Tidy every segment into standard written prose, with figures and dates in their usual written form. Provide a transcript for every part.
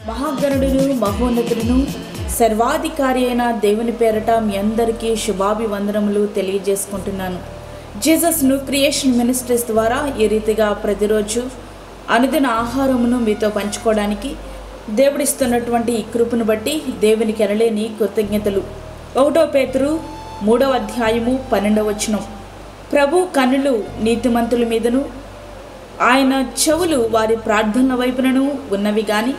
మహాగణుడును మహోన్నతుడును సర్వాధికారి అయిన దేవుని పేరట మీ అందరికీ శుభాభివందనములు తెలియజేసుకుంటున్నాను. జీసస్ న్యూ క్రియేషన్ మినిస్ట్రీస్ ద్వారా ఈ రీతిగా ప్రతిరోజు అనుదిన ఆహారమును మీతో పంచుకోవడానికి దేవుడిస్తున్నటువంటి ఈ కృపను బట్టి దేవునికి ఎనలేని కృతజ్ఞతలు. 1 పేతురు 3వ అధ్యాయము 12వ వచనం. ప్రభు కన్నులు నీతిమంతుల మీదను ఆయన చెవులు వారి ప్రార్థనల వైపునను ఉన్నవి గాని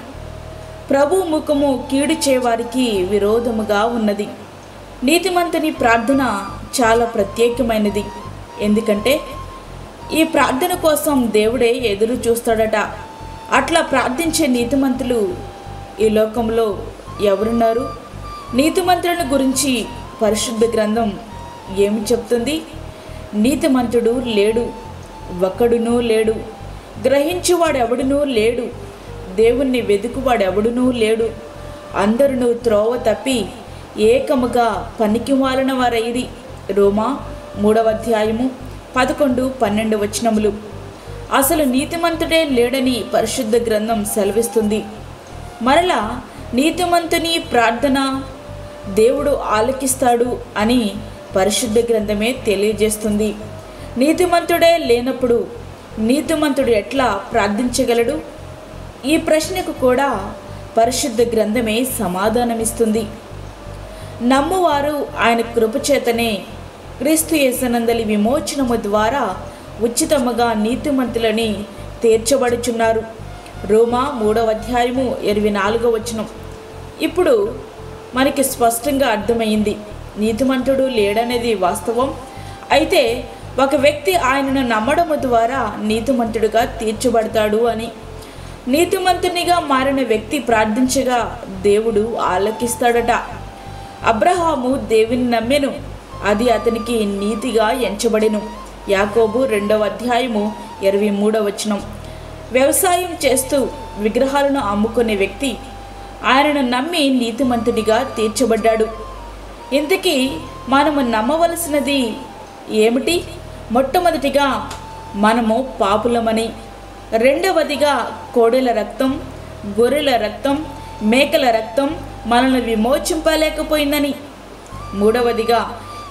ప్రభు ముఖము కీడు చేయవారికి విరోధముగా ఉన్నది. నీతిమంతుని ప్రార్థన చాలా ప్రత్యేకమైనది. ఎందుకంటే ఈ ప్రార్థన కోసం దేవుడే ఎదురు చూస్తాడట. అట్లా ప్రార్థించే నీతిమంతులు ఈ లోకంలో ఎవరున్నారు? నీతిమంతులను గురించి పరిశుద్ధ గ్రంథం ఏమి చెప్తుంది? నీతిమంతుడు లేడు, ఒక్కడునూ లేడు, గ్రహించువాడెవడునూ లేడు, దేవుణ్ణి వెదుకువాడెవడునూ లేడు, అందరును త్రోవ తప్పి ఏకముగా పనికిమాలిన వారైరి. రోమా 3వ అధ్యాయము 11, 12 వచనములు. అసలు నీతిమంతుడే లేడని పరిశుద్ధ గ్రంథం సెలవిస్తుంది. మరలా నీతిమంతుని ప్రార్థన దేవుడు ఆలకిస్తాడు అని పరిశుద్ధ గ్రంథమే తెలియజేస్తుంది. నీతిమంతుడే లేనప్పుడు నీతిమంతుడు ఎట్లా ప్రార్థించగలడు? ఈ ప్రశ్నకు కూడా పరిశుద్ధ గ్రంథమే సమాధానమిస్తుంది. నమ్మువారు ఆయన కృపచేతనే క్రీస్తు యేసునందలి విమోచనము ద్వారా ఉచితముగా నీతిమంతులని తీర్చబడుచున్నారు. రోమా 3వ అధ్యాయము 24వ వచనం. ఇప్పుడు మనకి స్పష్టంగా అర్థమైంది, నీతిమంతుడు లేడనేది వాస్తవం. అయితే ఒక వ్యక్తి ఆయనను నమ్మడము ద్వారా నీతిమంతుడుగా తీర్చబడతాడు అని. నీతిమంతునిగా మారిన వ్యక్తి ప్రార్థించగా దేవుడు ఆలకిస్తాడట. అబ్రహాము దేవుని నమ్మెను, అది అతనికి నీతిగా ఎంచబడెను. యాకోబు 2వ అధ్యాయము 23వ వచనం. వ్యవసాయం చేస్తూ విగ్రహాలను అమ్ముకునే వ్యక్తి ఆయనను నమ్మి నీతిమంతునిగా తీర్చబడ్డాడు. ఇంతకీ మనము నమ్మవలసినది ఏమిటి? మొట్టమొదటిగా మనము పాపులమని, రెండవదిగా కోడెల రక్తం, గొర్రెల రక్తం, మేకల రక్తం మనల్ని విమోచింపలేకపోయిందని, మూడవదిగా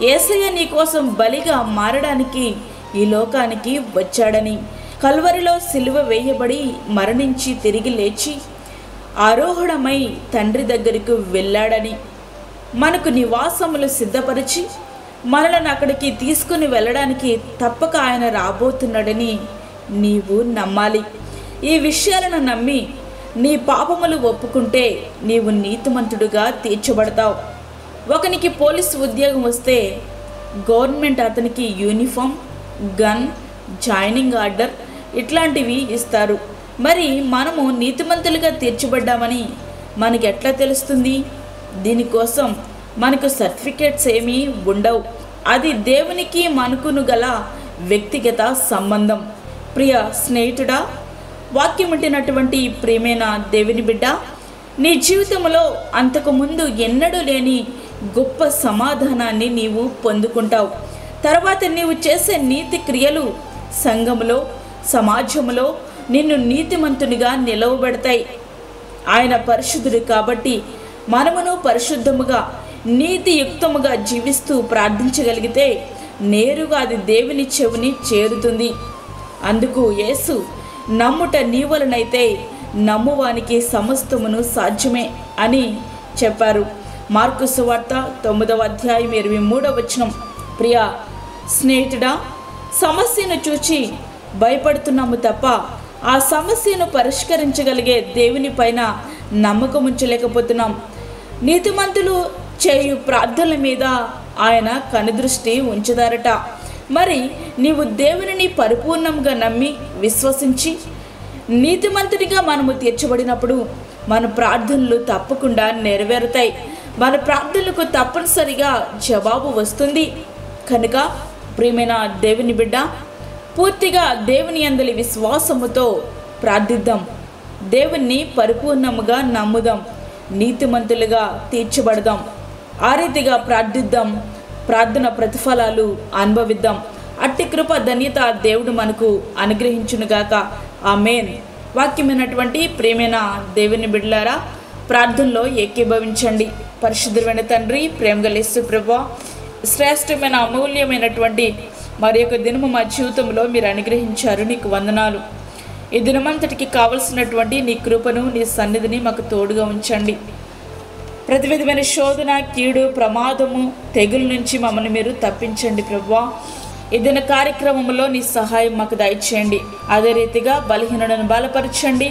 యేసయ్య నీ కోసం బలిగా మారడానికి ఈ లోకానికి వచ్చాడని, కల్వరిలో సిలువ వేయబడి మరణించి తిరిగి లేచి ఆరోహణమై తండ్రి దగ్గరకు వెళ్ళాడని, మనకు నివాసములు సిద్ధపరిచి మనలను అక్కడికి తీసుకుని వెళ్ళడానికి తప్పక ఆయన రాబోతున్నాడని నీవు నమ్మాలి. ఈ విషయాలను నమ్మి నీ పాపములు ఒప్పుకుంటే నీవు నీతిమంతుడుగా తీర్చబడతావు. ఒకనికి పోలీసు ఉద్యోగం వస్తే గవర్నమెంట్ అతనికి యూనిఫామ్, గన్, జాయినింగ్ ఆర్డర్ ఇట్లాంటివి ఇస్తారు. మరి మనము నీతిమంతులుగా తీర్చబడ్డామని మనకి ఎట్లా తెలుస్తుంది? దీనికోసం మనకు సర్టిఫికేట్స్ ఏమీ ఉండవు. అది దేవునికి మనకును గల వ్యక్తిగత సంబంధం. ప్రియ స్నేహితుడా, వాక్యం వింటున్నటువంటి ప్రియమైన దేవుని బిడ్డ, నీ జీవితంలో అంతకుముందు ఎన్నడూ లేని గొప్ప సమాధానాన్ని నీవు పొందుకుంటావు. తర్వాత నీవు చేసే నీతి క్రియలు సంఘములో, సమాజంలో నిన్ను నీతిమంతునిగా నిలవబెడతాయి. ఆయన పరిశుద్ధుడు కాబట్టి మనమును పరిశుద్ధముగా నీతియుక్తముగా జీవిస్తూ ప్రార్థించగలిగితే నేరుగా అది దేవుని చెవిని చేరుతుంది. అందుకు యేసు నమ్ముట నీ వలనైతే నమ్మువానికి సమస్తమును సాధ్యమే అని చెప్పారు. మార్కు సువార్త 9వ అధ్యాయం 23వ వచనం. ప్రియ స్నేహితుడా, సమస్యను చూచి భయపడుతున్నాము తప్ప ఆ సమస్యను పరిష్కరించగలిగే దేవుని పైన నమ్మకం ఉంచలేకపోతున్నాం. నీతిమంతులు చేయు ప్రార్థనల మీద ఆయన కనుదృష్టి ఉంచుతారట. మరి నీవు దేవునిని పరిపూర్ణంగా నమ్మి విశ్వసించి నీతిమంతునిగా మనము తీర్చబడినప్పుడు మన ప్రార్థనలు తప్పకుండా నెరవేరుతాయి. మన ప్రార్థనలకు తప్పనిసరిగా జవాబు వస్తుంది. కనుక ప్రియమైన దేవుని బిడ్డ, పూర్తిగా దేవుని యందలి విశ్వాసముతో ప్రార్థిద్దాం. దేవుణ్ణి పరిపూర్ణముగా నమ్ముదాం. నీతిమంతులుగా తీర్చబడదాం. ఆ రీతిగా ప్రార్థిద్దాం. ప్రార్థన ప్రతిఫలాలు అనుభవిద్దాం. అట్టి కృప ధన్యత దేవుడు మనకు అనుగ్రహించునుగాక. ఆమేన్. వాక్యమైనటువంటి ప్రేమైన దేవుని బిడ్డలారా, ప్రార్థనలో ఏకీభవించండి. పరిశుద్ధమైన తండ్రి, ప్రేమగల యేసు ప్రభువా, శ్రేష్టమైన అమూల్యమైనటువంటి మరి యొక్క దినము మా జీవితంలో మీరు అనుగ్రహించారు. నీకు వందనాలు. ఈ దినమంతటికి కావలసినటువంటి నీ కృపను, నీ సన్నిధిని మాకు తోడుగా ఉంచండి. ప్రతి విధమైన శోధన, కీడు, ప్రమాదము, తెగుల నుంచి మమ్మల్ని మీరు తప్పించండి ప్రభువా. ఈ దిన కార్యక్రమంలో నీ సహాయం మాకు దయచేయండి. అదే రీతిగా బలహీనులను బలపరచండి.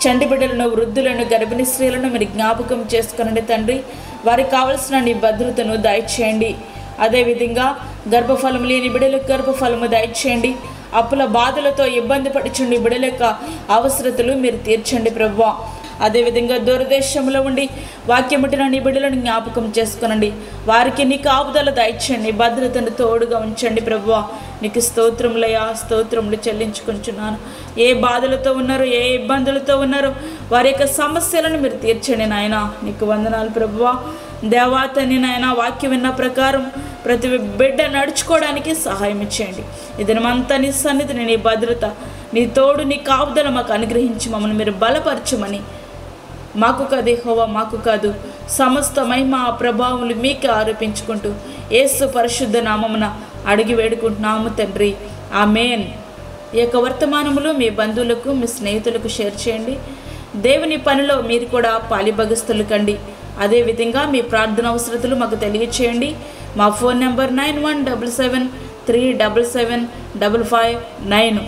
చంటి బిడ్డలను, వృద్ధులను, గర్భిణీ స్త్రీలను మీరు జ్ఞాపకం చేసుకునండి తండ్రి. వారికి కావలసిన నీ భద్రతను దయచేయండి. అదేవిధంగా గర్భఫలం లేని బిడ్డలకు గర్భఫలము దయచేయండి. అప్పుల బాధలతో ఇబ్బంది పడుచుండి బిడ్డల యొక్క అవసరతలు మీరు తీర్చండి ప్రభువా. అదేవిధంగా దూరదేశంలో ఉండి వాక్యముట్టిన నీ బిడ్డలను జ్ఞాపకం చేసుకునండి. వారికి నీ కాపుదల దయచేయండి, భద్రతను తోడుగా ఉంచండి ప్రభువా. నీకు స్తోత్రములయ్యా, స్తోత్రములు చెల్లించుకుంటున్నాను. ఏ బాధలతో ఉన్నారో, ఏ ఇబ్బందులతో ఉన్నారో వారి యొక్క సమస్యలను మీరు తీర్చండి నాయన. నీకు వందనాలు ప్రభువా. దేవాతని నాయన, వాక్యం విన్న ప్రకారం ప్రతి బిడ్డ నడుచుకోవడానికి సహాయం ఇచ్చేయండి. ఈ దినమంతా నీ సన్నిధిని, నీ భద్రత, నీ తోడు, నీ కాపుదల మాకు అనుగ్రహించి మమ్మల్ని మీరు బలపరచమని, మాకు కాదు యెహోవా, మాకు కాదు, సమస్త మహిమ ప్రభావములు మీకే ఆరోపించుకుంటూ యేసు పరిశుద్ధ నామమున అడిగి వేడుకుంటున్నాము తండ్రి, ఆమేన్. ఈ యొక్క వర్తమానములు మీ బంధువులకు, మీ స్నేహితులకు షేర్ చేయండి. దేవుని పనిలో మీరు కూడా పాలిభాగస్తులు కండి. అదేవిధంగా మీ ప్రార్థన అవసరతలు మాకు తెలియచేయండి. మా ఫోన్ నెంబర్ 9177377559.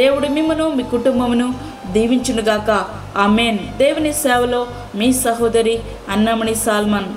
దేవుడు మిమ్మను, మీ కుటుంబమును దీవించునుగాక. ఆమేన్. దేవుని సేవలో మీ సహోదరి అన్నమణి సాల్మన్.